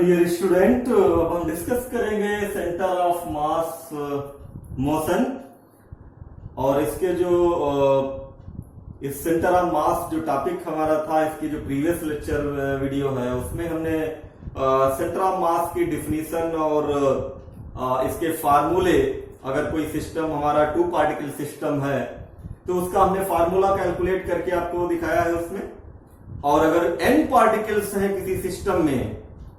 Dear student, अब हम discuss करेंगे सेंटर ऑफ मास मोशन और इसके जो इस सेंटर ऑफ मास जो टॉपिक हमारा था, इसकी जो प्रीवियस लेक्चर वीडियो है उसमें हमने सेंटर ऑफ मास की डिफिनीशन और इसके फार्मूले, अगर कोई सिस्टम हमारा टू पार्टिकल सिस्टम है तो उसका हमने फार्मूला कैलकुलेट करके आपको दिखाया है उसमें, और अगर n पार्टिकल्स हैं किसी सिस्टम में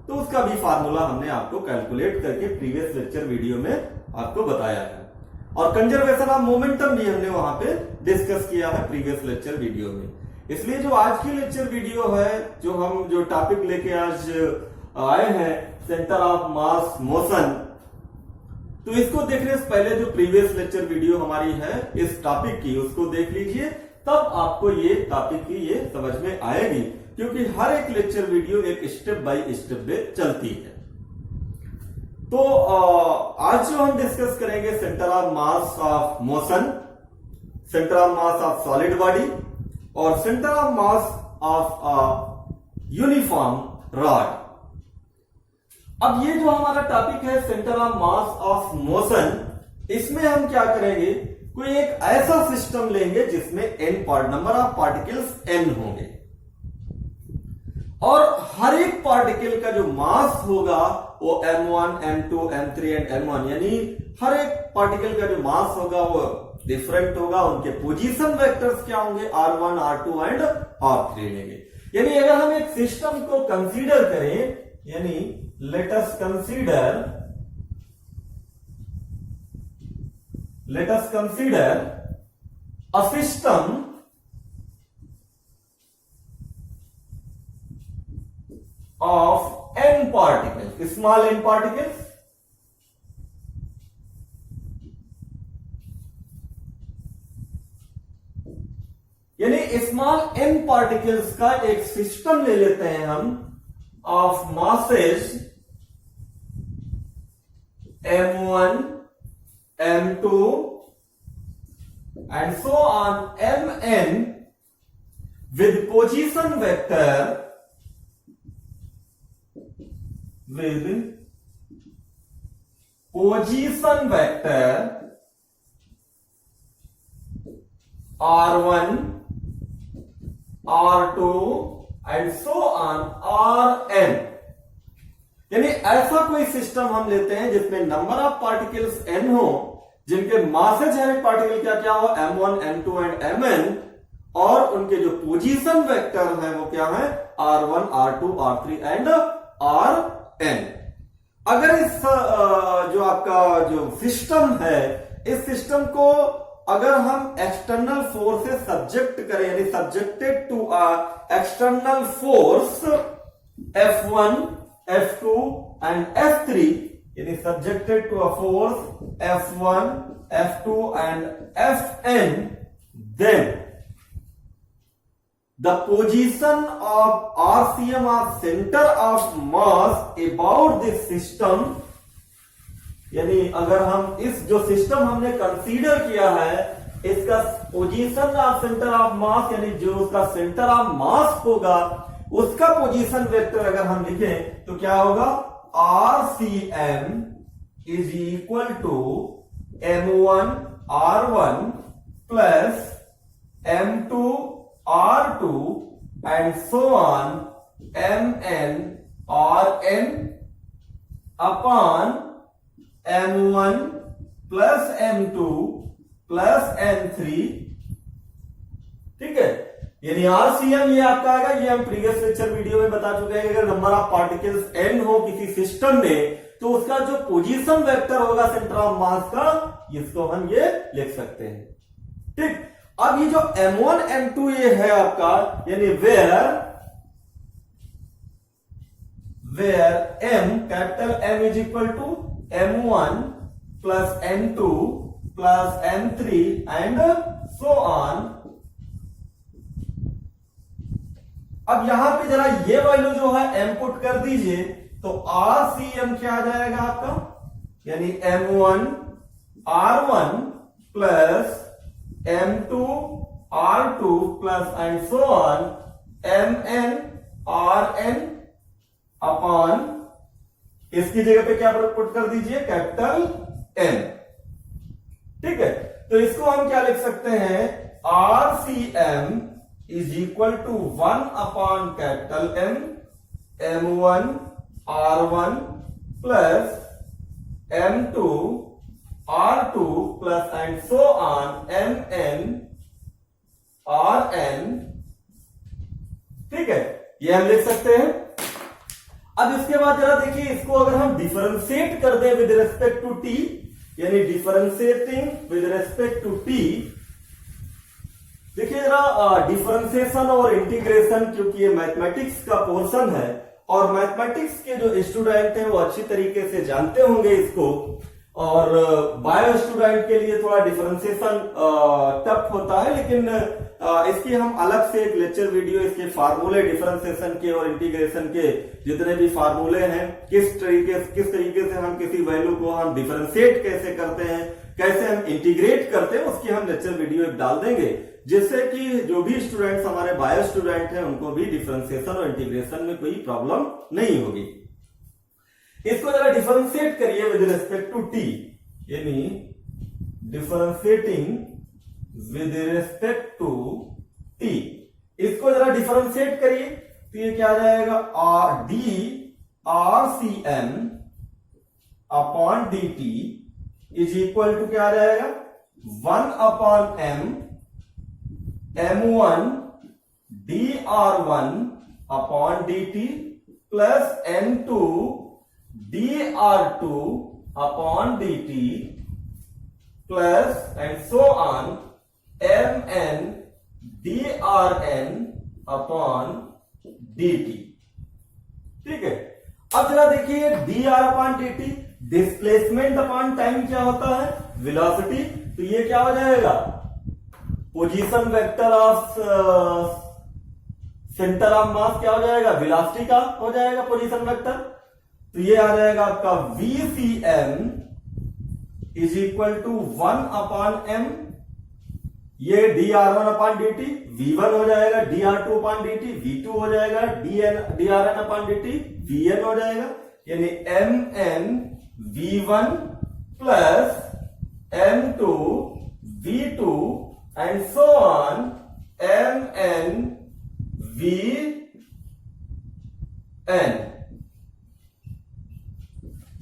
तो उसका भी फार्मूला हमने आपको कैलकुलेट करके प्रीवियस लेक्चर वीडियो में आपको बताया है। और कंजर्वेशन ऑफ मोमेंटम भी हमने वहां पे डिस्कस किया है प्रीवियस लेक्चर वीडियो में। इसलिए जो आज की लेक्चर वीडियो है, जो हम जो टॉपिक लेके आज आए हैं सेंटर ऑफ मास मोशन, तो इसको देखने से पहले जो प्रीवियस लेक्चर वीडियो हमारी है इस टॉपिक की, उसको देख लीजिए, तब आपको ये टॉपिक की ये समझ में आएगी, क्योंकि हर एक लेक्चर वीडियो एक स्टेप बाय स्टेप पे चलती है। तो आज जो हम डिस्कस करेंगे centre of mass of motion, centre of mass of solid body और centre of mass of uniform rod. अब ये जो हमारा टॉपिक है centre of mass of motion, इसमें हम क्या करेंगे, कोई एक ऐसा सिस्टम लेंगे जिसमें नंबर ऑफ पार्टिकल्स n होंगे और हर एक पार्टिकल का जो मास होगा वो m1, m2, m3 and m1, यानी हर एक पार्टिकल का जो मास होगा वो डिफरेंट होगा। उनके पोजीशन वेक्टर्स क्या होंगे, r1, r2 एंड r3 लेंगे। यानी अगर हम एक सिस्टम को कंसीडर करें, यानी let us consider a system of n particles, small n particles, यानी स्मॉल n पार्टिकल्स का एक सिस्टम ले लेते हैं हम of masses m1, m2 and so on mn with position vector r1, r2 and so on rn। यानी ऐसा कोई सिस्टम हम लेते हैं जिसमें नंबर ऑफ पार्टिकल्स n हो, जिनके मासेज है पार्टिकल क्या क्या हो, m1, m2 एंड mn, और उनके जो पोजीशन वेक्टर है वो क्या है, r1, r2, r3 and rn। अगर इस जो आपका जो सिस्टम है, इस सिस्टम को अगर हम एक्सटर्नल फोर्स से सब्जेक्ट करें, यानी subjected to external force F1, F2 and F3, यानी subjected to a force F1, F2 and Fn, then the position of RCM of center of mass about this system, यानी अगर हम इस जो system हमने कंसीडर किया है, इसका position of centre of mass, यानी जो उसका सेंटर ऑफ मास होगा उसका पोजीशन वेक्टर अगर हम लिखें तो क्या होगा, RCM is equal to m1 r1 plus m2 r2 and so on mn rn upon m1 plus m2 plus m3। ठीक है, यानी आरसीएम ये आपका आएगा, ये हम प्रीवियस लेक्चर वीडियो में बता चुके हैं कि अगर नंबर ऑफ पार्टिकल्स n हो किसी सिस्टम में तो उसका जो पोजीशन वेक्टर होगा सेंटर ऑफ मास का, इसको हम ये लिख सकते हैं। ठीक, अब ये जो m1, m2 ये है आपका, यानी where m, capital M is equal to m1 plus m2 plus m3 and so on. अब यहां पे जरा ये वैल्यू जो है m पुट कर दीजिए, तो RCM क्या आ जाएगा आपका, यानी m1 r1 plus m2 r2 plus and so on mn rn upon इसकी जगह पे क्या पुट कर दीजिए, कैपिटल एम। ठीक है, तो इसको हम क्या लिख सकते हैं, RCM is equal to 1 upon capital M, M1 R1 plus M2 R2 plus and so on MN RN। ठीक है, ये हम लिख सकते हैं। अब इसके बाद जरा देखिए, इसको अगर हम डिफरेंशिएट कर दें विद रिस्पेक्ट टू टी, यानी differentiating with respect to T, देखिए जरा डिफरेंशिएशन और इंटीग्रेशन, क्योंकि ये मैथमेटिक्स का पोर्शन है और मैथमेटिक्स के जो स्टूडेंट हैं वो अच्छी तरीके से जानते होंगे इसको, और बायो स्टूडेंट के लिए थोड़ा डिफरेंशिएशन टफ होता है, लेकिन इसकी हम अलग से एक लेक्चर वीडियो, इसके फार्मूले डिफरेंशिएशन के और इंटीग्रेशन के जितने भी फार्मूले हैं, किस तरीके से हम किसी वैल्यू को हम डिफरेंशिएट कैसे करते हैं, कैसे हम इंटीग्रेट करते हैं, उसकी हम लेक्चर वीडियो एक डाल देंगे, जिससे कि जो भी स्टूडेंट्स हमारे बायो स्टूडेंट हैं उनको भी डिफरेंशिएशन और इंटीग्रेशन में कोई प्रॉब्लम नहीं होगी। इसको जरा डिफरेंशिएट करिए विद रिस्पेक्ट टू टी, यानी differentiating with respect to T, इसको जरा डिफरेंशिएट करिए तो ये क्या आ जाएगा, RCM upon DT is equal to क्या आ जाएगा, 1 upon M1 dR1 upon DT plus M2 dR2 upon DT plus and so on MN dRN upon DT। ठीक है, अब जरा देखिए dr upon DT, displacement upon time क्या होता है, वेलोसिटी, तो ये क्या हो जाएगा, position vector of centre of mass क्या हो जाएगा, वेलोसिटी का हो जाएगा पोजीशन वेक्टर, तो ये आ जाएगा आपका VCM is equal to 1 upon m, ये dr1 अपॉन dt v1 हो जाएगा, dr2 अपॉन dt v2 हो जाएगा, drn अपॉन dt vn हो जाएगा, यानी mn v1 plus m2 v2 and so on mn vn।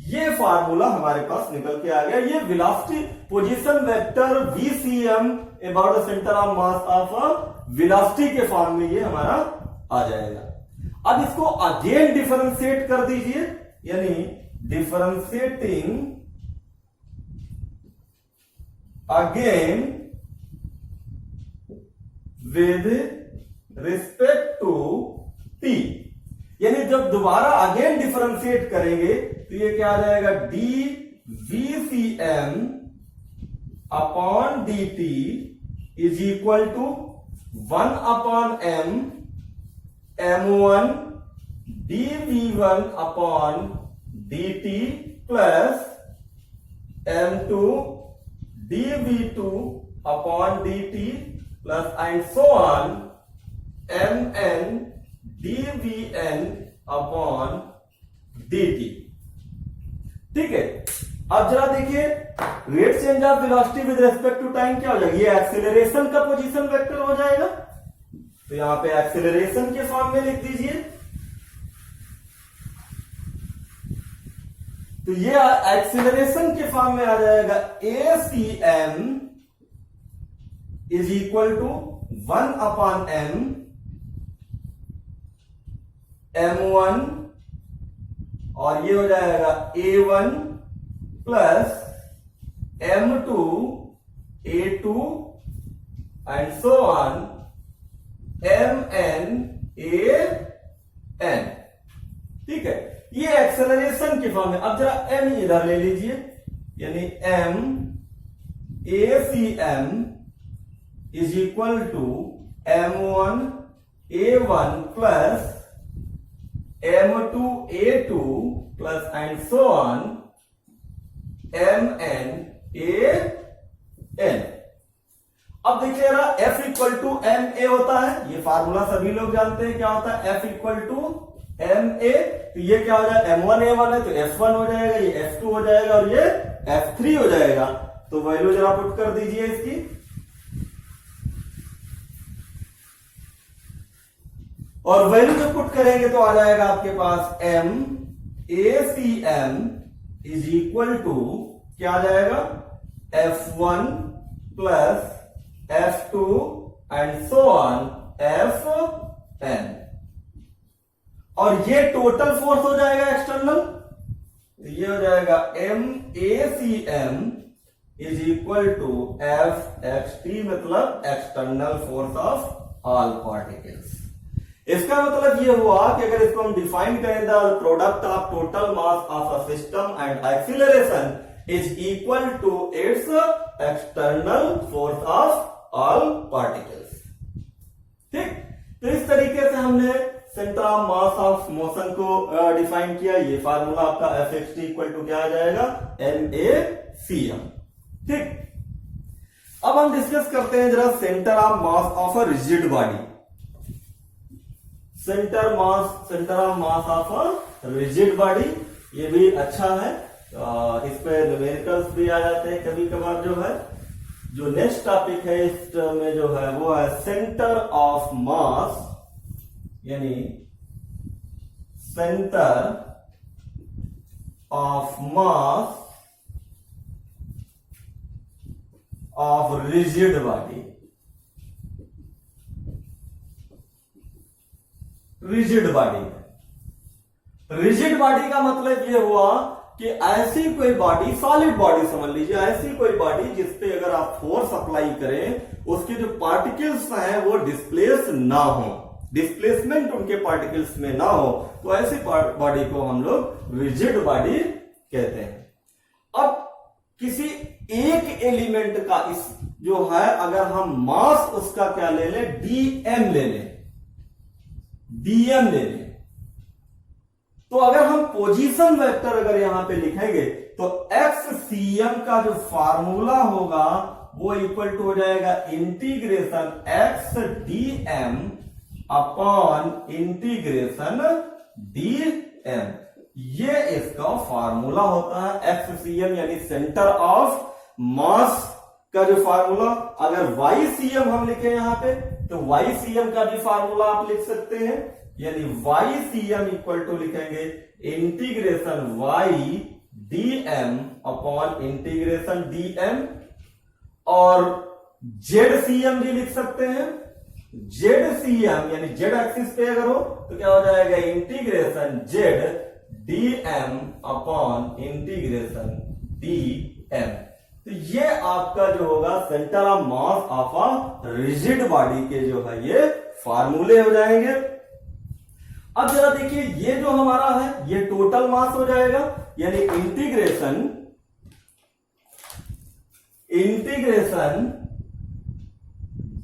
ये फार्मूला हमारे पास निकल के आ गया, ये velocity position vector VCM about the centre of mass of velocity के फॉर्म में ये हमारा आ जाएगा। अब इसको अगेन डिफरेंशिएट कर दीजिए, यानी differentiating again with respect to T, यानी जब दोबारा अगेन डिफरेंशिएट करेंगे तो ये क्या आ जाएगा, dVCM upon dt is equal to 1 upon M1 dV1 upon dt plus M2 dV2 upon dt plus and so on MN dVN upon dt। ठीक है, अब जरा देखिए rate change of velocity with respect to time क्या हो जाएगा, ये acceleration का पोजीशन वेक्टर हो जाएगा, तो यहां पे एक्सेलरेशन के फॉर्म में लिख दीजिए, तो ये एक्सेलरेशन के फॉर्म में आ जाएगा ACM is equal to 1 upon M1 और ये हो जाएगा A1 plus M2 A2 and so on MN AN। ठीक है, ये एक्सेलरेशन की फॉर्म है। अब जरा M इधर ले लीजिए, यानी M ACM is equal to M1 A1 plus M2 A2 plus and so on MN AN। अब देखिए जरा F इक्वल टू MA होता है, ये फार्मूला सभी लोग जानते हैं क्या होता है, F इक्वल टू MA, तो ये क्या हो जाएगा, M1 A1 है तो F1 हो जाएगा, ये F2 हो जाएगा और ये F3 हो जाएगा। तो वैल्यू जरा पुट कर दीजिए इसकी। और वैल्यू जब पुट करेंगे तो आ जाएगा आपके पास M ACM is equal to क्या आ जाएगा, F1 plus F2 and so on Fn। और ये टोटल फोर्स हो जाएगा एक्सटर्नल, तो ये हो जाएगा MACM is equal to FXT, मतलब external force of all particles. इसका मतलब ये हुआ कि अगर इसको हम डिफाइन करें, the product of total mass of a system and acceleration is equal to its external force of all particles. ठीक, तो इस तरीके से हमने centre of mass of motion को डिफाइन किया। ये फार्मूला आपका Fxt इक्वल टू क्या आ जाएगा, MACM। ठीक, अब हम डिस्कस करते हैं जरा centre of mass of a rigid body. Centre of mass of a rigid body, ये भी अच्छा है, इस पे न्यूमेरिकल्स भी आ जाते हैं कभी कभार। जो है, जो नेक्स्ट टॉपिक है इस में जो है वो है सेंटर ऑफ मास, यानी centre of mass of rigid body. Rigid body, rigid body का मतलब यह हुआ कि ऐसी कोई बॉडी, सॉलिड बॉडी समझ लीजिए, ऐसी कोई बॉडी जिसपे अगर आप फोर्स अप्लाई करें उसके जो पार्टिकल्स हैं वो डिस्प्लेस ना हो, डिस्प्लेसमेंट उनके पार्टिकल्स में ना हो, तो ऐसी बॉडी को हम लोग रिजिड बॉडी कहते हैं। अब किसी एक एलिमेंट का इस जो है, अगर हम मास उसका क्या ले लें, dm ले लें, dm ले लें, तो अगर हम पोजीशन वेक्टर अगर यहां पे लिखेंगे तो xcm का जो फार्मूला होगा वो इक्वल टू हो जाएगा integration x dm upon integration dm। ये इसका फार्मूला होता है xcm, यानी सेंटर ऑफ मास का जो फार्मूला। अगर ycm हम लिखे यहां पे तो ycm का भी फार्मूला आप लिख सकते हैं, यानी ycm इक्वल टू लिखेंगे integration y dm upon integration dm। और zcm भी लिख सकते हैं, zcm यानी z एक्सिस पे अगर हो तो क्या हो जाएगा, integration z dm upon integration dm। तो ये आपका जो होगा centre of mass of a rigid body के जो है ये फार्मूले हो जाएंगे। अब जरा देखिए, ये जो हमारा है ये टोटल मास हो जाएगा, यानी इंटीग्रेशन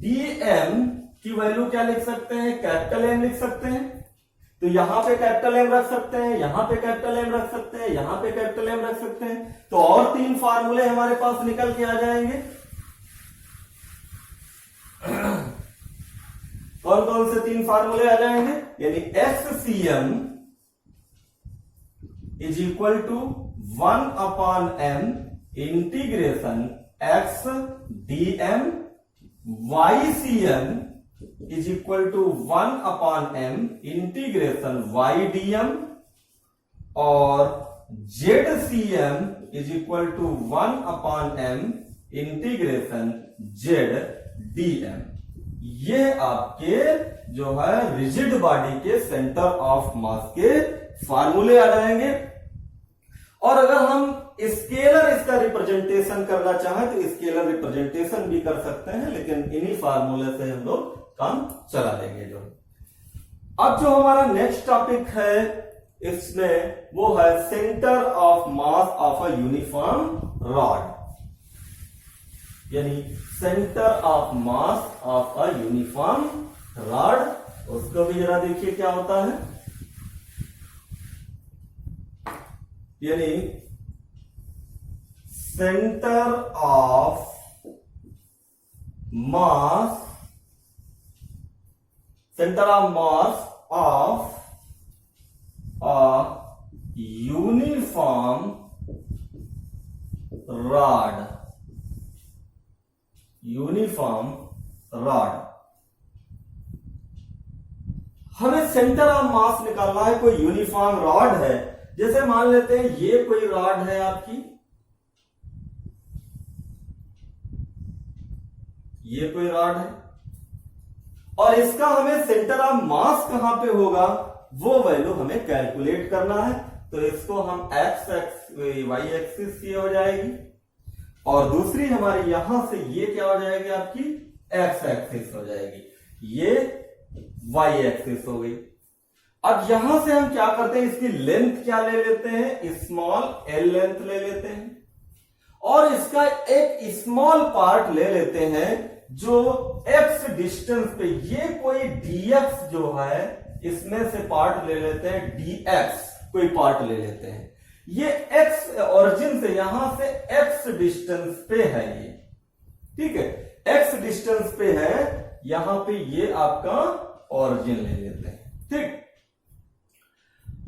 dm की वैल्यू क्या लिख सकते हैं, कैपिटल M लिख सकते हैं। तो यहां पे कैपिटल M रख सकते हैं, यहां पे कैपिटल M रख सकते हैं, यहां पे कैपिटल M रख सकते हैं। तो और तीन फार्मूले हमारे पास निकल के आ जाएंगे। कौन कौन से तीन फार्मूले आ जाएंगे, यानी xcm is equal to 1 upon m integration x dm, ycm is equal to 1 upon m integration y dm, और zcm is equal to 1 upon m integration z dm। ये आपके जो है रिजिड बॉडी के सेंटर ऑफ मास के फार्मूले आ जाएंगे। और अगर हम स्केलर इसका रिप्रेजेंटेशन करना चाहें तो स्केलर रिप्रेजेंटेशन भी कर सकते हैं, लेकिन इन्हीं फार्मूले से हम लोग काम चला देंगे। जो अब जो हमारा नेक्स्ट टॉपिक है इसमें वो है centre of mass of a uniform rod, यानी centre of mass of a uniform rod. उसको भी जरा देखिए क्या होता है, यानी centre of mass of uniform rod, uniform rod. हमें सेंटर ऑफ मास निकालना है, कोई यूनिफॉर्म रॉड है, जैसे मान लेते हैं ये कोई रॉड है आपकी, ये कोई रॉड है, और इसका हमें सेंटर ऑफ मास कहां पे होगा वो वैल्यू हमें कैलकुलेट करना है। तो इसको हम वाई एक्सिस की हो जाएगी, और दूसरी हमारी यहां से ये क्या हो जाएगी आपकी एक्स एक्सिस हो जाएगी, ये वाई एक्सिस हो गई। अब यहां से हम क्या करते हैं, इसकी लेंथ क्या ले लेते हैं, स्मॉल एल लेंथ ले लेते हैं, और इसका एक स्मॉल पार्ट ले लेते हैं जो एक्स डिस्टेंस पे, ये कोई dx जो है इसमें से पार्ट ले लेते हैं, dx कोई पार्ट ले लेते हैं, ये x ओरिजिन से यहां से x डिस्टेंस पे है ये, ठीक है, x डिस्टेंस पे है, यहां पे ये आपका ओरिजिन ले लेते हैं, ठीक।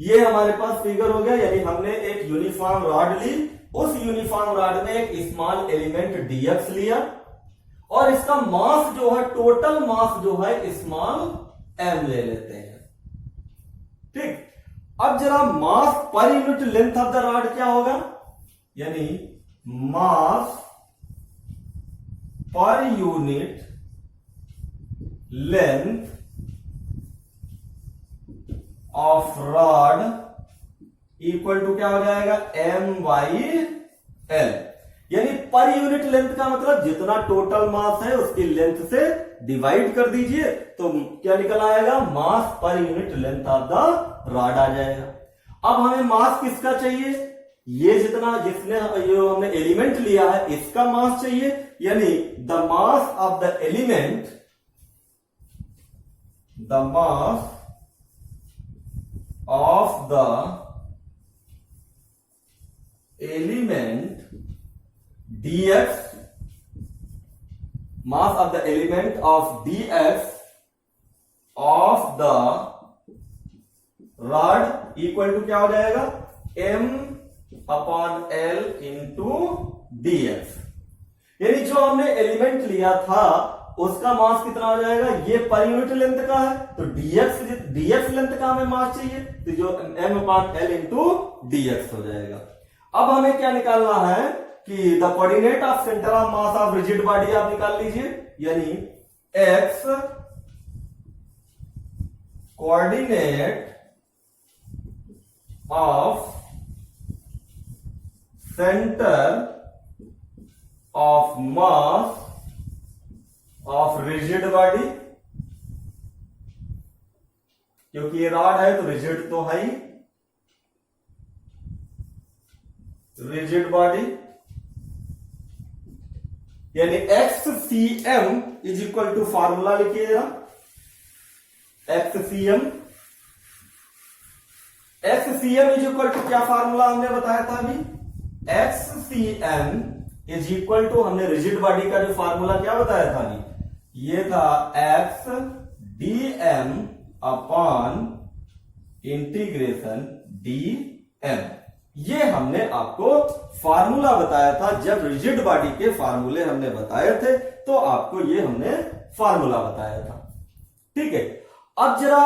ये हमारे पास फिगर हो गया, यानी हमने एक यूनिफॉर्म रॉड ली, उस यूनिफॉर्म रॉड में एक स्मॉल एलिमेंट dx लिया, और इसका मास जो है, टोटल मास जो है स्मॉल m ले लेते हैं, ठीक। अब जरा mass per unit length of the rod क्या होगा, यानी mass per unit length of rod equal to क्या हो जाएगा, m/l, यानी पर यूनिट लेंथ का मतलब जितना टोटल मास है उसकी लेंथ से डिवाइड कर दीजिए, तो क्या निकल आएगा, mass per unit length of the rod आ जाएगा। अब हमें मास किसका चाहिए, ये जितना जिसने जो हमने एलिमेंट लिया है इसका मास चाहिए, यानी the mass of the element, the mass of the element dx, mass of the element of dx of the rod equal to क्या हो जाएगा, m/l into dx, यानी जो हमने एलिमेंट लिया था उसका मास कितना हो जाएगा, ये पर यूनिट लेंथ का है, तो dx लेंथ का हमें मास चाहिए, तो जो m/l into dx हो जाएगा। अब हमें क्या निकालना है कि the coordinate of centre of mass of rigid body आप निकाल लीजिए, यानी x coordinate of centre of mass of rigid body, क्योंकि ये रॉड है तो रिजिड तो है ही, रिजिड बॉडी, यानी XCM is equal to formula लिखिए जरा, XCM इज इक्वल टू क्या फॉर्मूला हमने बताया था अभी, XCM इज इक्वल टू, हमने रिजिड बॉडी का जो फॉर्मूला क्या बताया था अभी, ये था x dm upon integration dm, ये हमने आपको फार्मूला बताया था जब रिजिड बॉडी के फार्मूले हमने बताए थे, तो आपको ये हमने फार्मूला बताया था, ठीक है। अब जरा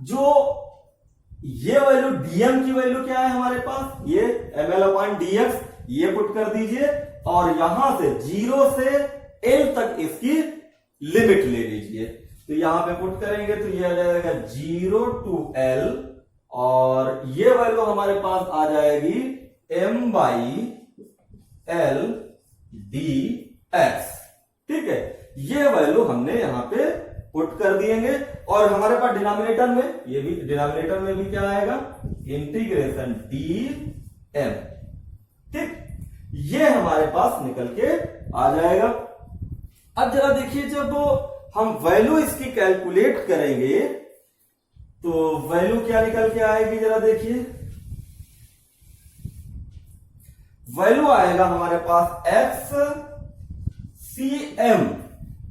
जो ये वैल्यू dm की वैल्यू क्या है हमारे पास, ये ml/dx, ये पुट कर दीजिए, और यहां से 0 से l तक इसकी लिमिट ले लीजिए, तो यहां पे पुट करेंगे तो ये आ जाएगा 0 to l, और ये वैल्यू हमारे पास आ जाएगी m/l dx, ठीक है। ये वैल्यू हमने यहां पे पुट कर दिएंगे, और हमारे पास डिनोमिनेटर में, ये भी डिनोमिनेटर में भी क्या आएगा, इंटीग्रेशन dm, ठीक, ये हमारे पास निकल के आ जाएगा। अब जरा देखिए, जब हम वैल्यू इसकी कैलकुलेट करेंगे तो वैल्यू क्या निकल के आएगी, जरा देखिए, वैल्यू आएगा हमारे पास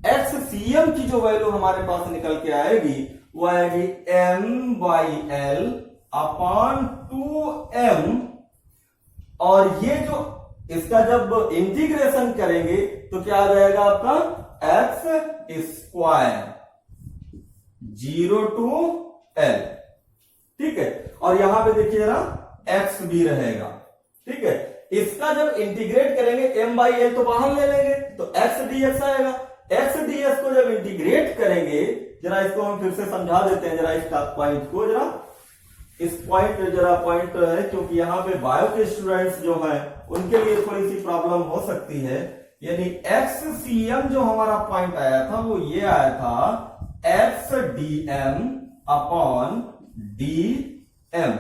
XCM की जो वैल्यू हमारे पास निकल के आएगी वो आएगी m/l अपॉन 2m, और ये जो इसका जब इंटीग्रेशन करेंगे तो क्या आ जाएगा आपका x स्क्वायर 0 to l, ठीक है। और यहां पे देखिए जरा x भी रहेगा, ठीक है। इसका जब इंटीग्रेट करेंगे m/l तो बाहर ले लेंगे तो x dx आएगा। x ds को जब इंटीग्रेट करेंगे, जरा इसको हम फिर से समझा देते हैं, जरा इस पॉइंट को, जरा इस पॉइंट है, क्योंकि यहाँ पे बायो के स्टूडेंट्स जो हैं उनके लिए थोड़ी सी प्रॉब्लम हो सकती है। यानी xcm जो हमारा पॉइंट आया था वो ये आया था x dm अपॉन dm।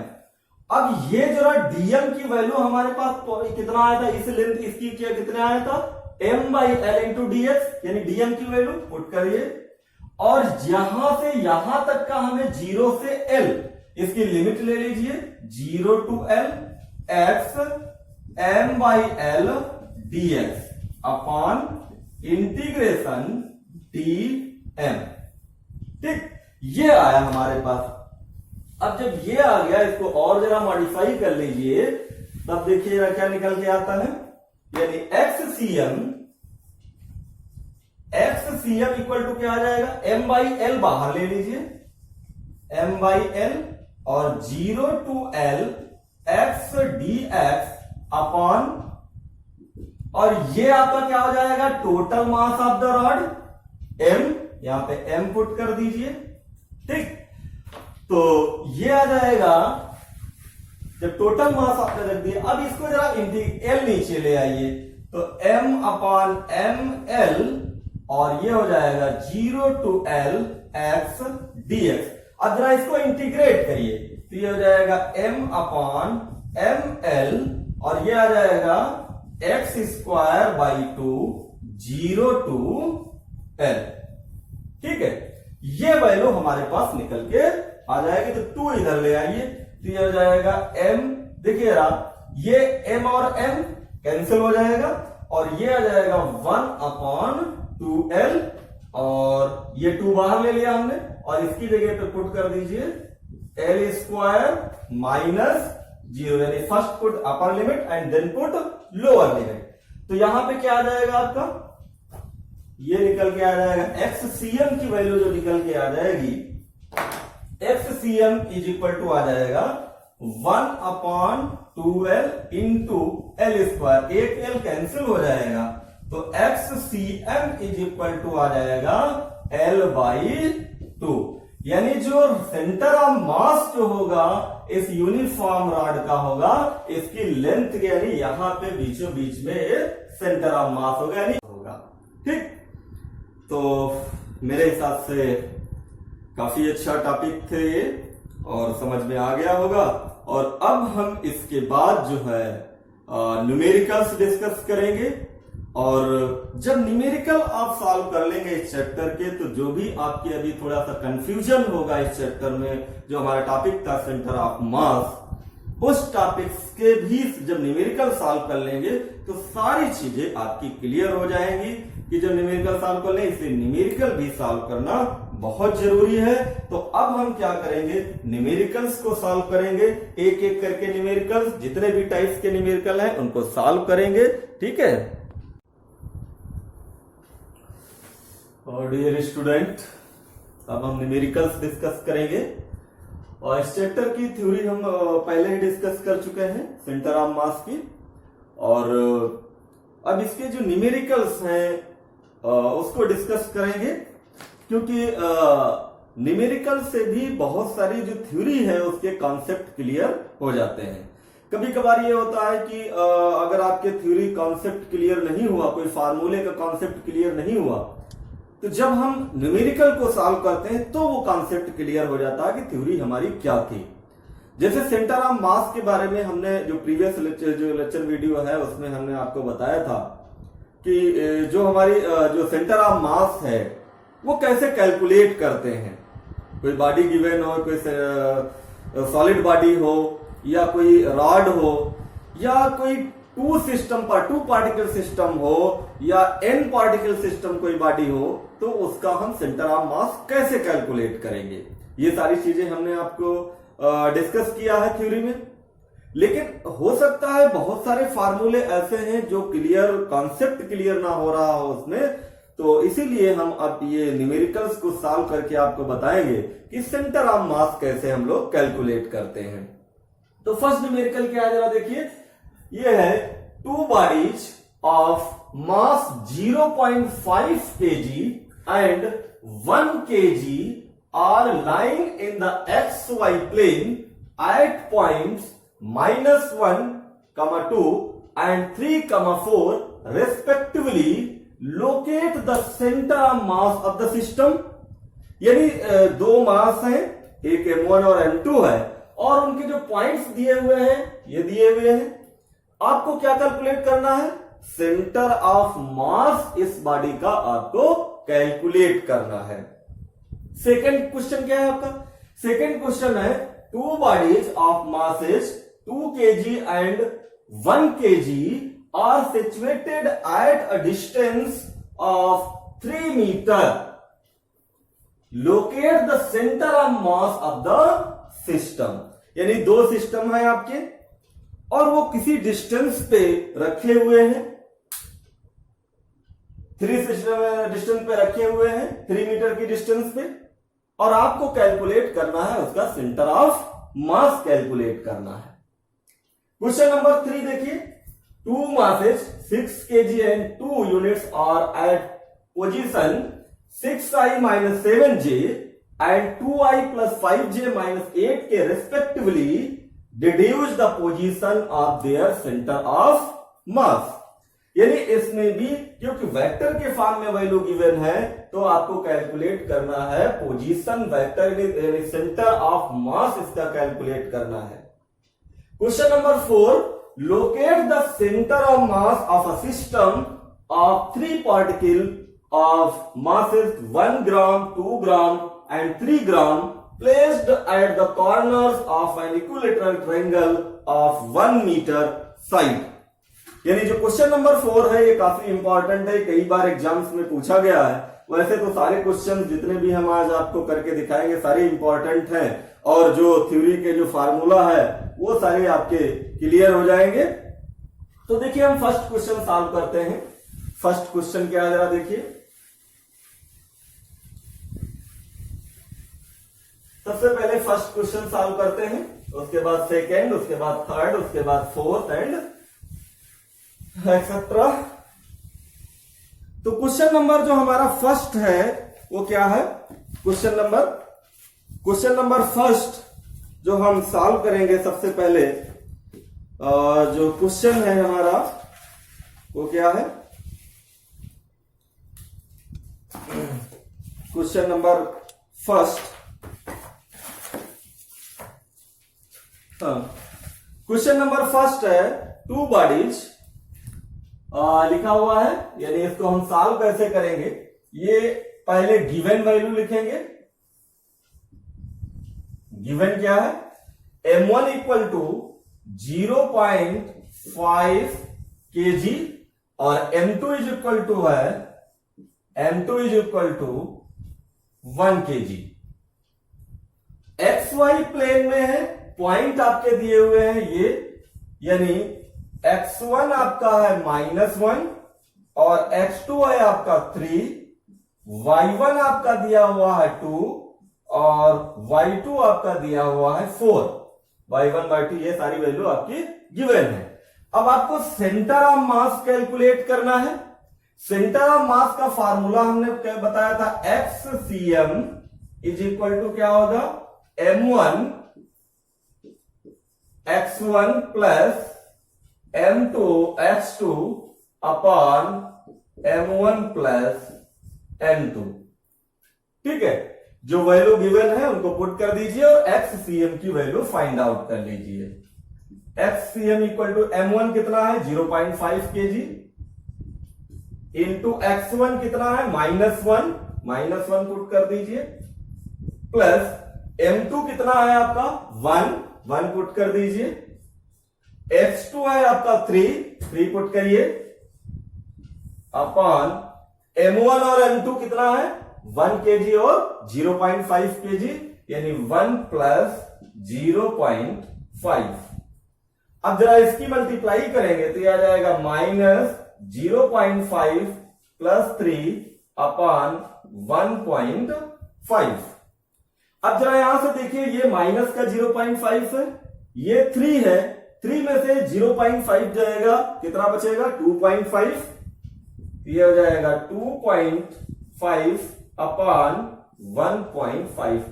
अब ये जरा dm की वैल्यू हमारे पास कितना आया था, इस लेंथ इसकी क्या कितना आया था m/l इंटू dx, यानी dm की वैल्यू पुट करिए, और यहां से यहां तक का हमें 0 से l, इसकी लिमिट ले लीजिए 0 to l x m/l dx upon integration dm, ठीक, ये आया हमारे पास। अब जब ये आ गया, इसको और जरा मॉडिफाई कर लीजिए, तब देखिए क्या निकल के आता है, यानी xcm इक्वल टू क्या आ जाएगा, m/l बाहर ले लीजिए, m/l और 0 to l x dx upon, और ये आपका क्या हो जाएगा, total mass of the rod m, यहां पे m पुट कर दीजिए, ठीक। तो ये आ जाएगा, जब टोटल मास आपने रख दिया, अब इसको जरा l नीचे ले आइए, तो m अपॉन ml, और ये हो जाएगा 0 to l x dx। अब जरा इसको इंटीग्रेट करिए, तो ये हो जाएगा m अपॉन ml, और ये आ जाएगा x square by 2 0 to l, ठीक है। ये वैल्यू हमारे पास निकल के आ जाएगी, तो 2 इधर ले आइए, तो ये हो जाएगा m, देखिए ये m और m कैंसिल हो जाएगा, और ये आ जाएगा 1 अपॉन 2l, और ये 2 बाहर ले लिया हमने, और इसकी जगह पे पुट कर दीजिए l स्क्वायर माइनस 0, यानी first put upper limit and then put lower limit. तो यहां पे क्या आ जाएगा आपका, ये निकल के आ जाएगा xcm की वैल्यू जो निकल के आ जाएगी, xcm इज इक्वल टू आ जाएगा 1 upon 2l into l square, एक l कैंसिल हो जाएगा, तो xcm इज इक्वल टू आ जाएगा l/2, यानी जो सेंटर ऑफ मास जो होगा इस यूनिफॉर्म रॉड का होगा, इसकी लेंथ यानी यहां पे बीचों बीच में सेंटर ऑफ मास होगा, यानी होगा, ठीक। तो मेरे हिसाब से काफी अच्छा टॉपिक थे ये, और समझ में आ गया होगा। और अब हम इसके बाद जो है न्यूमेरिकल्स डिस्कस करेंगे, और जब न्यूमेरिकल आप सॉल्व कर लेंगे इस चैप्टर के, तो जो भी आपके अभी थोड़ा सा कंफ्यूजन होगा इस चैप्टर में, जो हमारा टॉपिक था सेंटर ऑफ मास, उस टॉपिक्स के भी जब न्यूमेरिकल सॉल्व कर लेंगे तो सारी चीजें आपकी क्लियर हो जाएंगी कि जब न्यूमेरिकल सॉल्व कर लें, इसलिए न्यूमेरिकल भी सॉल्व करना बहुत जरूरी है। तो अब हम क्या करेंगे, न्यूमेरिकल्स को सॉल्व करेंगे, एक एक करके न्यूमेरिकल्स, जितने भी टाइप्स के न्यूमेरिकल हैं उनको सॉल्व करेंगे, ठीक है। और डियर स्टूडेंट, अब हम न्यूमेरिकल्स डिस्कस करेंगे, और इस चैप्टर की थ्योरी हम पहले ही डिस्कस कर चुके हैं सेंटर ऑफ मास की, और अब इसके जो न्यूमेरिकल्स हैं उसको डिस्कस करेंगे, क्योंकि न्यूमेरिकल से भी बहुत सारी जो थ्योरी है उसके कॉन्सेप्ट क्लियर हो जाते हैं। कभी कभार ये होता है कि अगर आपके थ्योरी कॉन्सेप्ट क्लियर नहीं हुआ, कोई फार्मूले का कॉन्सेप्ट क्लियर नहीं हुआ, तो जब हम न्यूमेरिकल को सॉल्व करते हैं तो वो कॉन्सेप्ट क्लियर हो जाता है कि थ्योरी हमारी क्या थी। जैसे सेंटर ऑफ मास के बारे में हमने जो प्रीवियस लेक्चर वीडियो है उसमें हमने आपको बताया था कि जो हमारी जो सेंटर ऑफ मास है वो कैसे कैलकुलेट करते हैं। कोई बॉडी गिवन हो, कोई सॉलिड बॉडी हो, या कोई रॉड हो, या कोई टू पार्टिकल सिस्टम हो, या n पार्टिकल सिस्टम कोई बॉडी हो, तो उसका हम सेंटर ऑफ मास कैसे कैलकुलेट करेंगे, ये सारी चीजें हमने आपको डिस्कस किया है थ्योरी में। लेकिन हो सकता है बहुत सारे फार्मूले ऐसे हैं जो क्लियर, कॉन्सेप्ट क्लियर ना हो रहा हो उसमें, तो इसीलिए हम अब ये न्यूमेरिकल्स को सॉल्व करके आपको बताएंगे कि सेंटर ऑफ मास कैसे हम लोग कैलकुलेट करते हैं। तो फर्स्ट न्यूमेरिकल क्या है जरा देखिए, ये है two bodies of mass 0.5 kg and 1 kg are lying in the xy plane at points -1, 2 and 3, 4 respectively. Locate the center of mass of the system. यानी दो मास हैं, एक m1 और m2 है, और उनके जो पॉइंट्स दिए हुए हैं ये दिए हुए हैं। आपको क्या कैलकुलेट करना है? सेंटर ऑफ मास इस बॉडी का आपको कैलकुलेट करना है। सेकंड क्वेश्चन क्या है आपका? सेकंड क्वेश्चन है two bodies of masses 2 kg and 1 kg are situated at a distance of 3 metre. Locate the centre of mass of the system. यानी दो सिस्टम है आपके और वो किसी डिस्टेंस पे रखे हुए हैं, 3 डिस्टेंस पे रखे हुए हैं, 3 मीटर की डिस्टेंस पे, और आपको कैलकुलेट करना है उसका सेंटर ऑफ मास कैलकुलेट करना है। क्वेश्चन नंबर 3 देखिए, two masses 6 kg and 2 units are at position 6i - 7j and 2i + 5j - 8k respectively. Deduce the position of their centre of mass. यानी इसमें भी क्योंकि वेक्टर के फॉर्म में value given है तो आपको कैलकुलेट करना है पोजीशन वेक्टर, यानी सेंटर ऑफ मास इसका कैलकुलेट करना है। Question number 4, locate the centre of mass of a system of 3 particle of masses 1 gram, 2 gram and 3 gram placed at the corners of an equilateral triangle of 1 meter side। यानी जो question number 4 है ये काफी important है, कई बार exams में पूछा गया है। वैसे तो सारे क्वेश्चन जितने भी हम आज आपको करके दिखाएंगे सारे इंपॉर्टेंट हैं, और जो थ्योरी के जो फार्मूला है वो सारे आपके क्लियर हो जाएंगे। तो देखिए हम फर्स्ट क्वेश्चन सॉल्व करते हैं। फर्स्ट क्वेश्चन क्या है जरा देखिए। सबसे पहले फर्स्ट क्वेश्चन सॉल्व करते हैं, उसके बाद सेकेंड, उसके बाद थर्ड, उसके बाद फोर्थ एंड एक्सेट्रा। तो क्वेश्चन नंबर जो हमारा फर्स्ट है वो क्या है? क्वेश्चन नंबर फर्स्ट जो हम सॉल्व करेंगे सबसे पहले, जो क्वेश्चन है हमारा वो क्या है? Question number first, question number first है टू बॉडीज लिखा हुआ है, यानी इसको हम सॉल्व कैसे करेंगे? ये पहले गिवन वैल्यू लिखेंगे। गिवन क्या है? m1 = 0.5 kg और m2 = 1 kg। xy प्लेन में है, पॉइंट आपके दिए हुए हैं ये, यानी x1 आपका है -1 और x2 है आपका 3, y1 आपका दिया हुआ है 2 और y2 आपका दिया हुआ है 4। y1 y2 ये सारी वैल्यू आपकी गिवन है। अब आपको सेंटर ऑफ मास कैलकुलेट करना है। सेंटर ऑफ मास का फार्मूला हमने क्या बताया था? xcm = क्या होगा? m1 x1 plus m2 x2 upon m1 plus m2। ठीक है, जो वैल्यू गिवन है उनको पुट कर दीजिए और xcm की वैल्यू फाइंड आउट कर लीजिए। xcm = m1 कितना है? 0.5 kg इंटू x1 कितना है? -1 पुट कर दीजिए, प्लस m2 कितना है आपका? 1 पुट कर दीजिए, x2 है आपका 3 पुट करिए, अपॉन m1 और m2 कितना है? 1 kg और 0.5 kg, यानी 1 + 0.5। अब जरा इसकी मल्टीप्लाई करेंगे तो यह आ जाएगा -0.5 प्लस 3 अपान 1.5। अब जरा यहां से देखिए, ये माइनस का 0.5 है, ये 3 है, 3 में से 0.5 जाएगा, कितना बचेगा 2.5। ये हो जाएगा 2.5 अपान 1.5,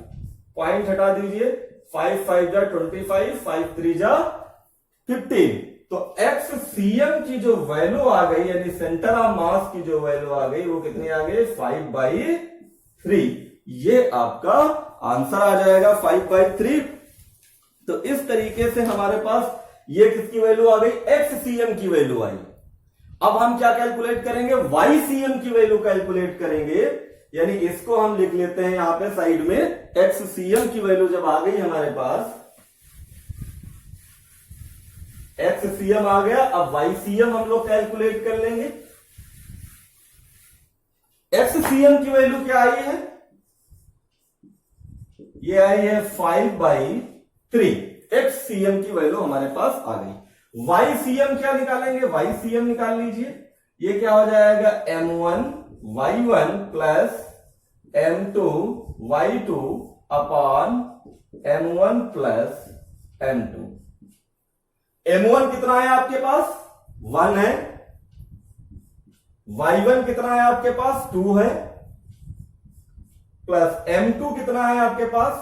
पॉइंट हटा दीजिए, 5 5 जा 25, 5 3 जा 15। तो XCM की जो वैल्यू आ गई, यानी सेंटर ऑफ मास की जो वैल्यू आ गई, वो कितनी आ गई 5/3। ये आपका आंसर आ जाएगा 5/3। तो इस तरीके से हमारे पास ये किसकी वैल्यू आ गई, XCM की वैल्यू आई। अब हम क्या कैलकुलेट करेंगे, YCM की वैल्यू कैलकुलेट करेंगे, यानी इसको हम लिख लेते हैं यहां पे साइड में। XCM की वैल्यू जब आ गई हमारे पास, XCM आ गया, अब YCM हम लोग कैलकुलेट कर लेंगे। XCM की वैल्यू क्या आई है, ये आई है 5/3। XCM की वैल्यू हमारे पास आ गई। YCM क्या निकालेंगे, YCM निकाल लीजिए, ये क्या हो जाएगा M1Y1 plus M2Y2 upon M1 plus M2। M1 कितना है आपके पास 1 है, Y1 कितना है आपके पास 2 है, प्लस M2 कितना है आपके पास,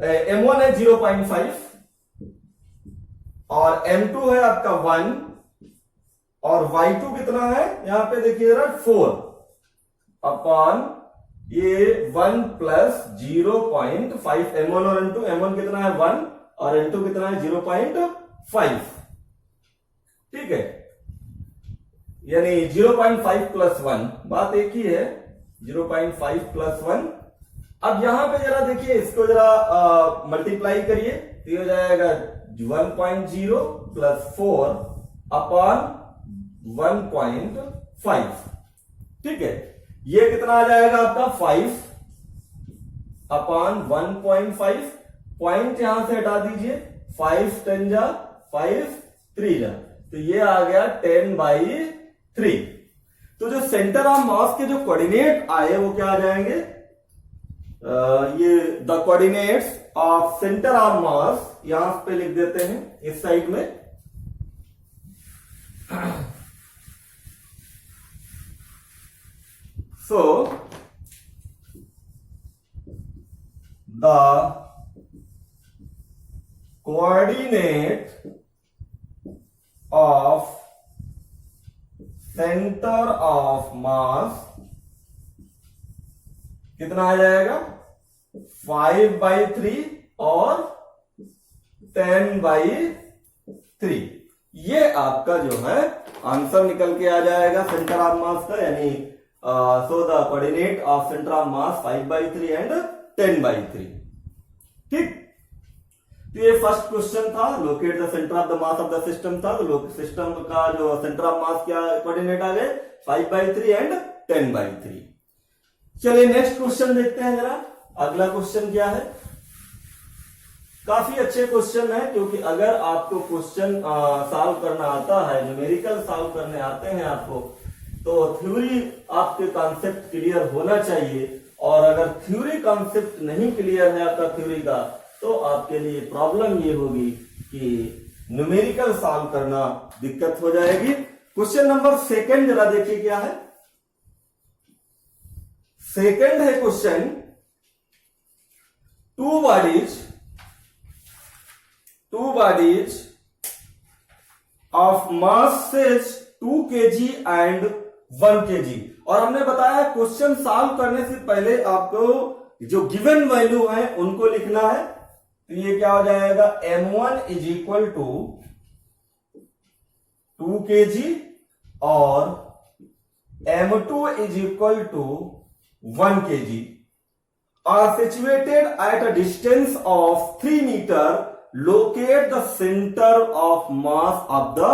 M1 है 0.5 और M2 है आपका 1 और Y2 कितना है यहां पे देखिए जरा 4 अपॉन ये 1 प्लस 0.5। M1 और M1 कितना है 1 और M2 कितना है 0.5, ठीक है, यानी 0.5 प्लस 1, बात एक ही है, 0.5 प्लस 1। अब यहां पे जरा देखिए, इसको जरा मल्टीप्लाई करिए तो ये हो जाएगा 1.0 प्लस 4 अपॉन 1.5, ठीक है। ये कितना आ जाएगा आपका 5 अपॉन 1.5, पॉइंट यहां से हटा दीजिए, 5 10 जा 5 3 जा, तो ये आ गया 10/3। तो जो सेंटर ऑफ मास के जो कोऑर्डिनेट आए वो क्या आ जाएंगे, ये the coordinates of centre of मास यहां पे लिख देते हैं इस साइड में। So the coordinate of centre of मास कितना आ जाएगा 5/3 और 10/3। ये आपका जो है आंसर निकल के आ जाएगा सेंटर ऑफ मास का, यानी so the coordinate of centre of mass 5/3 and 10/3, ठीक। तो ये फर्स्ट क्वेश्चन था, locate the centre of the mass of the system था। तो सिस्टम का जो सेंटर ऑफ मास क्या कोऑर्डिनेट आ गए 5/3 एंड 10/3। चलिए नेक्स्ट क्वेश्चन देखते हैं जरा। अगला क्वेश्चन क्या है, काफी अच्छे क्वेश्चन है, क्योंकि अगर आपको क्वेश्चन सॉल्व करना आता है, न्यूमेरिकल सॉल्व करने आते हैं आपको, तो थ्योरी आपके कॉन्सेप्ट क्लियर होना चाहिए। और अगर थ्योरी कॉन्सेप्ट नहीं क्लियर है आपका थ्योरी का, तो आपके लिए प्रॉब्लम ये होगी कि न्यूमेरिकल सॉल्व करना दिक्कत हो जाएगी। क्वेश्चन नंबर सेकंड जरा देखिए क्या है। सेकंड है question, two bodies of masses 2 kg and 1 kg। और हमने बताया क्वेश्चन सॉल्व करने से पहले आपको जो गिवन वैल्यू है उनको लिखना है। तो ये क्या हो जाएगा M1 is equal to 2 kg और M2 is equal to 1 kg are situated at a distance of 3 meter. Locate the center of mass of the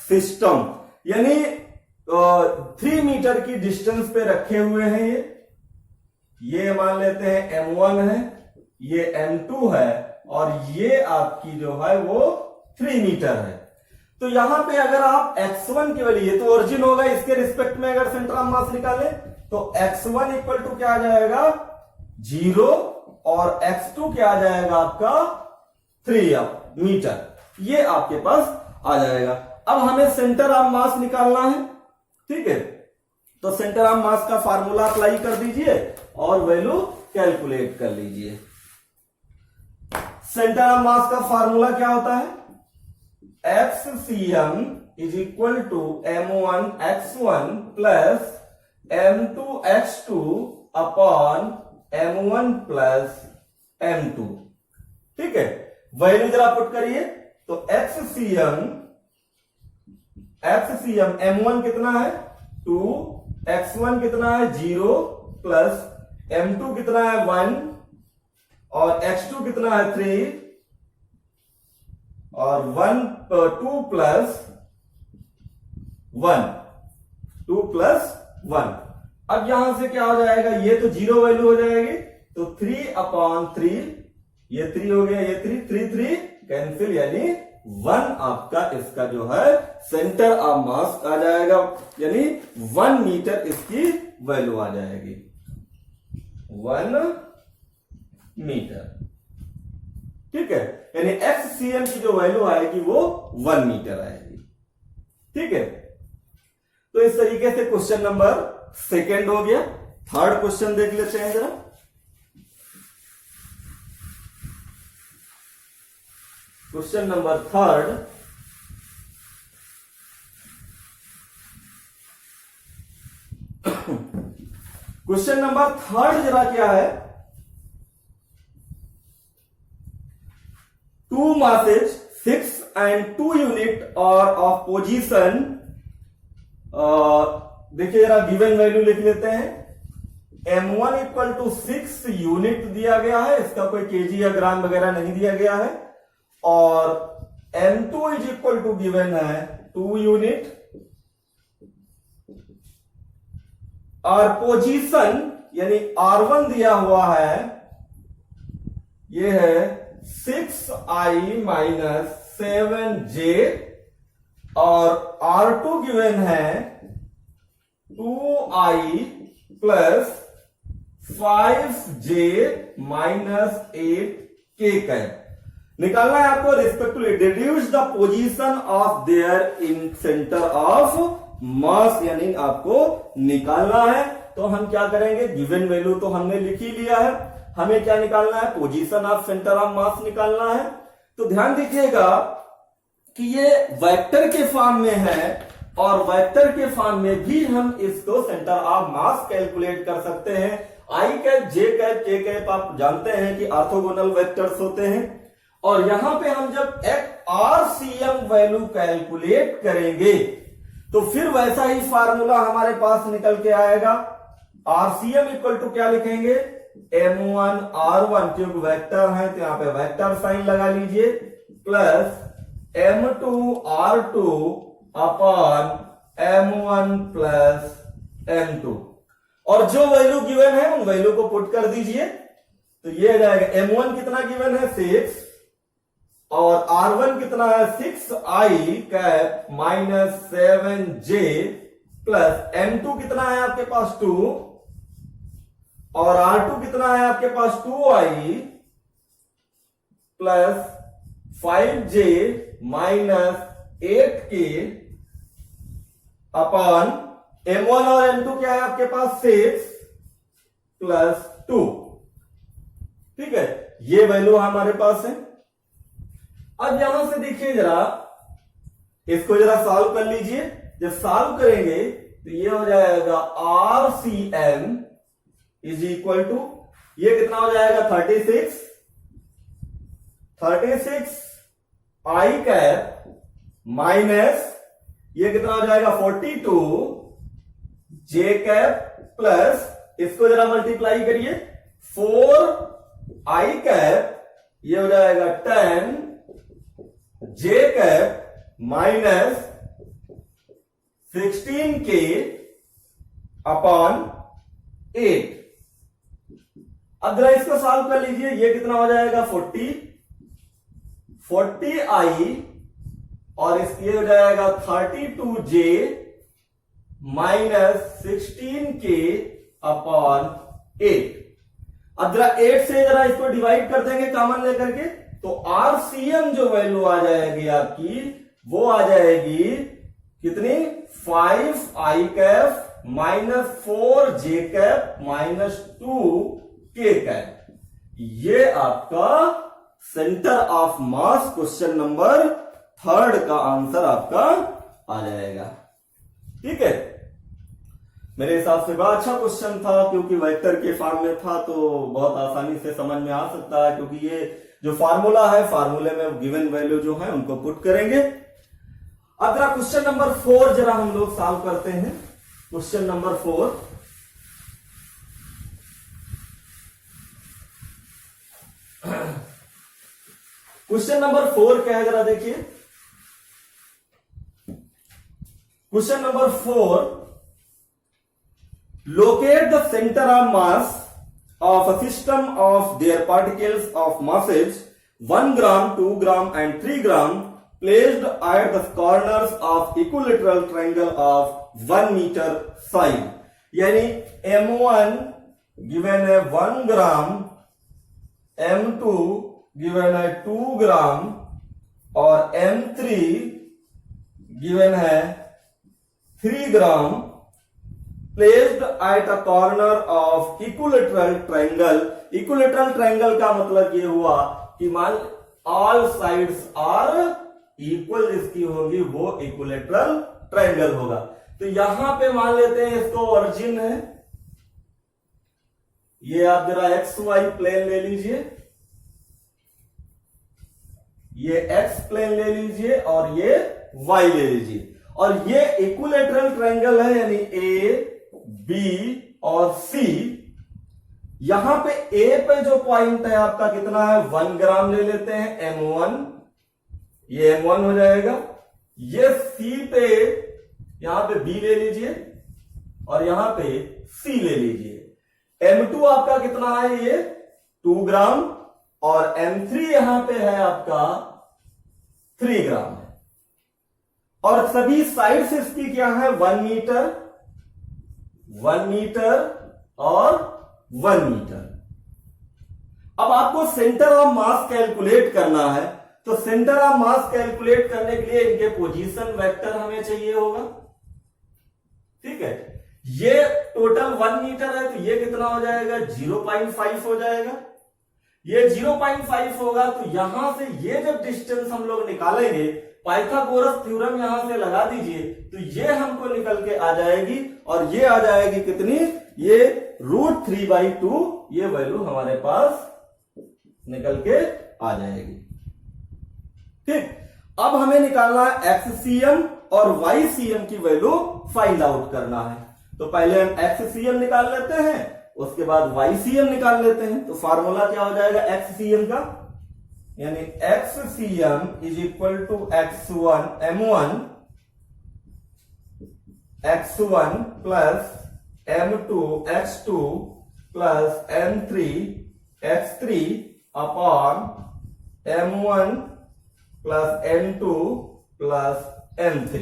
system। यानी 3 मीटर की डिस्टेंस पे रखे हुए हैं ये मान लेते हैं M1 है, ये M2 है और ये आपकी जो है वो 3 मीटर है। तो यहां पे अगर आप x1 की वैल्यू, ये तो ओरिजिन होगा, इसके रिस्पेक्ट में अगर सेंटर ऑफ मास निकाले तो x1 इक्वल टू क्या आ जाएगा 0 और x2 क्या आ जाएगा आपका 3 मीटर, ये आपके पास आ जाएगा। अब हमें सेंटर ऑफ मास निकालना है, ठीक है। तो सेंटर ऑफ मास का फार्मूला अप्लाई कर दीजिए और वैल्यू कैलकुलेट कर लीजिए। सेंटर ऑफ मास का फार्मूला क्या होता है, FCM is equal to M1x1 plus M2x2 upon M1 plus M2, ठीक है। वैल्यू जरा पुट करिए तो FCM M1 कितना है 2, x1 कितना है 0 प्लस M2 कितना है 1 और x2 कितना है 3 और 2 प्लस 1। अब यहां से क्या हो जाएगा, ये तो 0 वैल्यू हो जाएगी, तो 3/3, ये 3 हो गया, ये 3 कैंसिल, यानी 1 आपका इसका जो है सेंटर ऑफ मास आ जाएगा, यानी 1 मीटर इसकी वैल्यू आ जाएगी, 1 मीटर, ठीक है। यानी FCM की जो वैल्यू आएगी वो 1 मीटर आएगी, ठीक है। तो इस तरीके से क्वेश्चन नंबर 2 हो गया। थर्ड क्वेश्चन देख लेते हैं जरा। क्वेश्चन नंबर 3 क्वेश्चन नंबर 3 जरा क्या है, 2 masses 6 and 2 unit are of position, देखिए जरा गिवन वैल्यू लिख लेते हैं। M1 इक्वल टू 6 यूनिट दिया गया है, इसका कोई केजी या ग्राम वगैरह नहीं दिया गया है, और M2 is equal to given है 2 यूनिट, और पोजीशन यानी R1 दिया हुआ है, ये है 6i माइनस 7j, और R2 गिवन है 2i plus 5j minus 8k का निकालना है आपको respectively. Deduce the position of their in centre of mass, यानी आपको निकालना है। तो हम क्या करेंगे, गिवन वैल्यू तो हमने लिख ही लिया है, हमें क्या निकालना है, position of centre of mass निकालना है। तो ध्यान दीजिएगा कि ये वेक्टर के फॉर्म में है, और वेक्टर के फॉर्म में भी हम इसको सेंटर ऑफ मास कैलकुलेट कर सकते हैं। आई कैप, जे कैप, के कैप आप जानते हैं कि ऑर्थोगोनल वेक्टर्स होते हैं, और यहां पे हम जब RCM वैल्यू कैलकुलेट करेंगे तो फिर वैसा ही फार्मूला हमारे पास निकल के आएगा। RCM इक्वल टू क्या लिखेंगे, M1 R1, क्योंकि वेक्टर है तो यहां पे वेक्टर साइन लगा लीजिए, plus M2 R2 upon M1 plus M2, और जो वैल्यू गिवन है उन वैल्यू को पुट कर दीजिए। तो ये आ जाएगा, M1 कितना गिवन है 6, और R1 कितना है 6i cap minus 7j, plus M2 कितना है आपके पास 2, और R2 कितना है आपके पास 2i plus 5j minus 8k upon M1 और M2 क्या है आपके पास 6 प्लस 2, ठीक है। ये वैल्यू हमारे पास है। अब यहां से देखिए जरा, इसको जरा सॉल्व कर लीजिए। जब सॉल्व करेंगे तो ये हो जाएगा RCM इज इक्वल टू, ये कितना हो जाएगा 36 आई कैप माइनस ये कितना हो जाएगा 42 जे कैप, प्लस इसको जरा मल्टीप्लाई करिए 4 आई कैप, ये हो जाएगा 10 जे कैप माइनस 16k अपॉन 8। अब जरा इसको सॉल्व कर लीजिए, ये कितना हो जाएगा 40 40i और इसके हो जाएगा 32j माइनस 16k अपॉन 8। अब जरा 8 से जरा इसको डिवाइड कर देंगे कॉमन लेकर के, तो आरसीएम जो वैल्यू आ जाएगी आपकी वो आ जाएगी कितनी, 5i cap minus 4j cap minus 2k cap. ये आपका centre of mass question number 3 का आंसर आपका आ जाएगा। ठीक है, मेरे हिसाब से बड़ा अच्छा क्वेश्चन था, क्योंकि वेक्टर के फॉर्म में था तो बहुत आसानी से समझ में आ सकता है, क्योंकि ये जो फार्मूला है, फार्मूले में गिवन वैल्यू जो है उनको पुट करेंगे। अब जरा क्वेश्चन नंबर 4 जरा हम लोग सॉल्व करते हैं। क्वेश्चन नंबर 4, क्वेश्चन नंबर 4 क्या है जरा देखिए। Question number 4, locate the center of mass of a system of their particles of masses 1 gram, 2 gram and 3 gram placed at the corners of equilateral triangle of 1 meter side। यानी M1 given है 1 gram, M2 given है 2 gram और M3 given है 3 gram placed at a corner of equilateral triangle। equilateral triangle का मतलब ये हुआ कि मान all sides are equal जिसकी होगी वो equilateral triangle होगा। तो यहां पे मान लेते हैं इसको ओरिजिन है, ये आप जरा एक्स वाई प्लेन ले लीजिए, ये एक्स प्लेन ले लीजिए और ये वाई ले लीजिए, और ये इक्विलेटरल ट्रायंगल है यानी ए बी और सी। यहां पे ए पे जो पॉइंट है आपका कितना है, 1 ग्राम ले लेते हैं M1, ये M1 हो जाएगा। ये सी पे यहां पे बी ले लीजिए और यहां पे सी ले लीजिए। M2 आपका कितना है, ये 2 ग्राम और M3 यहां पे है आपका 3 ग्राम है, और सभी साइड से इसकी क्या है 1 मीटर, 1 मीटर और 1 मीटर। अब आपको सेंटर ऑफ मास कैलकुलेट करना है, तो सेंटर ऑफ मास कैलकुलेट करने के लिए इनके पोजीशन वेक्टर हमें चाहिए होगा। ठीक है, ये टोटल 1 मीटर है तो ये कितना हो जाएगा, 0.5 हो जाएगा। ये 0.5 होगा तो यहां से ये जब डिस्टेंस हम लोग निकालेंगे, पाइथागोरस थ्योरम यहां से लगा दीजिए तो ये हमको निकल के आ जाएगी, और ये आ जाएगी कितनी, ये √3/2 ये वैल्यू हमारे पास निकल के आ जाएगी। ठीक, अब हमें निकालना है एक्ससीएम और वाईसीएम की वैल्यू फाइंड आउट करना है। तो पहले हम एक्ससीएम निकाल लेते हैं, उसके बाद वाईसीएम निकाल लेते हैं। तो फार्मूला क्या हो जाएगा एक्ससीएम का, यानी XCM is equal to x1 M1 x1 plus M2 x2 plus M3 x3 upon M1 plus M2 plus M3।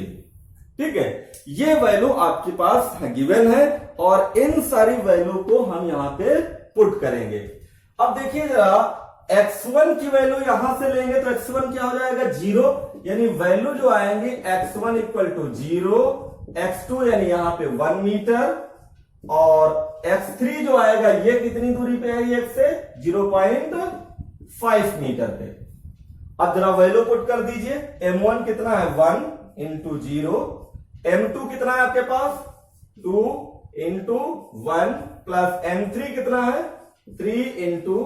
ठीक है, ये वैल्यू आपके पास गिवन है और इन सारी वैल्यू को हम यहां पे पुट करेंगे। अब देखिए जरा, x1 की वैल्यू यहां से लेंगे तो x1 क्या हो जाएगा 0, यानी वैल्यू जो आएंगे x1 इक्वल टू 0, x2 यानी यहां पे 1 मीटर और x3 जो आएगा ये कितनी दूरी पे है, ये से 0.5 मीटर पे। अब जरा वैल्यू पुट कर दीजिए, M1 कितना है 1 इंटू 0, M2 कितना है आपके पास 2 इंटू 1 प्लस M3 कितना है 3 इंटू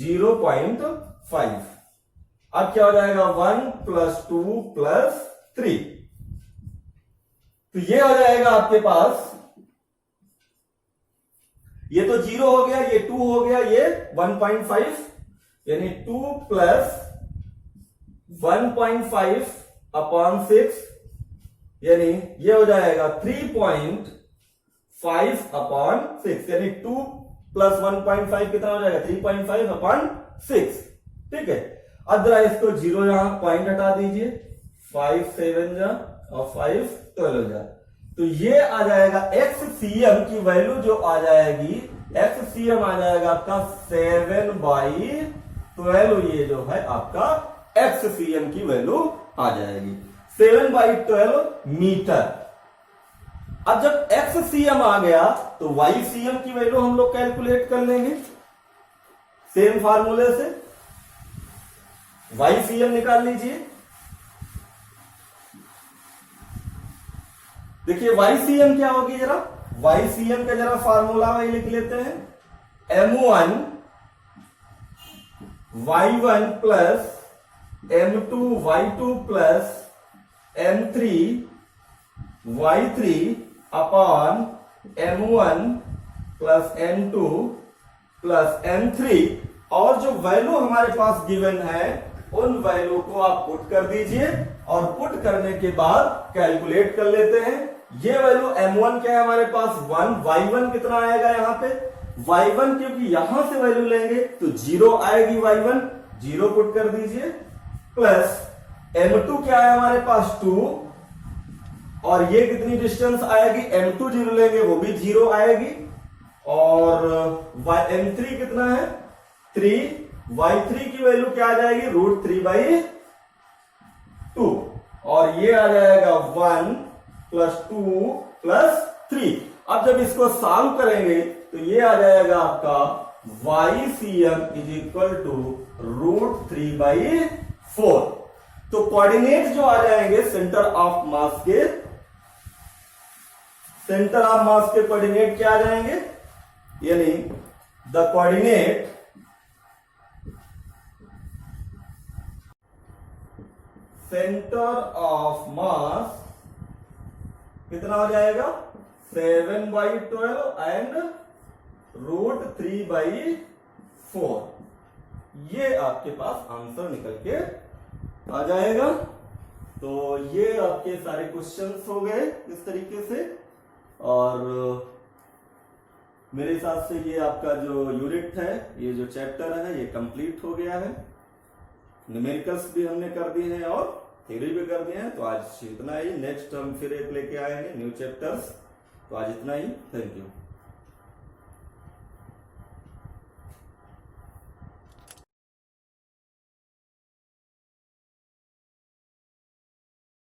0.5। अब क्या हो जाएगा 1 प्लस 2 प्लस 3, तो ये हो जाएगा आपके पास, ये तो 0 हो गया, ये 2 हो गया, ये 1.5 यानी 2 प्लस 1.5 अपॉन 6 यानी ये हो जाएगा 3.5 अपॉन 6, यानी 2 प्लस 1.5 कितना हो जाएगा 3.5 अपॉन 6। ठीक है, अब जरा इसको 0 यहां पॉइंट हटा दीजिए, 5 7 जा और 5 12 जा, तो ये आ जाएगा XCM की वैल्यू जो आ जाएगी, XCM आ जाएगा आपका 7/12, ये जो है आपका XCM की वैल्यू आ जाएगी 7/12 मीटर। अब जब XCM आ गया तो YCM की वैल्यू हम लोग कैलकुलेट कर लेंगे सेम फार्मूले से। YCM निकाल लीजिए, देखिए YCM क्या होगी, जरा YCM का जरा फार्मूला वही लिख लेते हैं, M1 Y1 plus M2 Y2 plus M3 Y3 upon M1 plus M2 plus M3, और जो वैल्यू हमारे पास गिवन है उन वैल्यू को आप पुट कर दीजिए, और पुट करने के बाद कैलकुलेट कर लेते हैं। ये वैल्यू M1 क्या है हमारे पास 1, Y1 कितना आएगा यहाँ पे Y1, क्योंकि यहां से वैल्यू लेंगे तो 0 आएगी, Y1 0 पुट कर दीजिए, प्लस M2 क्या है हमारे पास 2, और ये कितनी डिस्टेंस आएगी, M2 0 लेंगे वो भी 0 आएगी, और M3 कितना है 3, Y3 की वैल्यू क्या आ जाएगी √3/2, और ये आ जाएगा 1 प्लस 2 प्लस 3। अब जब इसको सॉल्व करेंगे तो ये आ जाएगा आपका YCM इज इक्वल टू √3/4। तो कोऑर्डिनेट जो आ जाएंगे सेंटर ऑफ मास के, सेंटर ऑफ मास के कोऑर्डिनेट क्या आ जाएंगे, यानी द कोऑर्डिनेट सेंटर ऑफ मास कितना हो जाएगा 7/12 एंड √3/4। ये आपके पास आंसर निकल के आ जाएगा। तो ये आपके सारे क्वेश्चंस हो गए इस तरीके से, और मेरे हिसाब से ये आपका जो यूनिट है, ये जो चैप्टर है ये कंप्लीट हो गया है। न्यूमेरिकल्स भी हमने कर दिए हैं और थ्योरी भी कर दिए हैं। तो आज इतना ही, नेक्स्ट हम फिर एक लेके आएंगे न्यू चैप्टर्स। तो आज इतना ही, थैंक यू।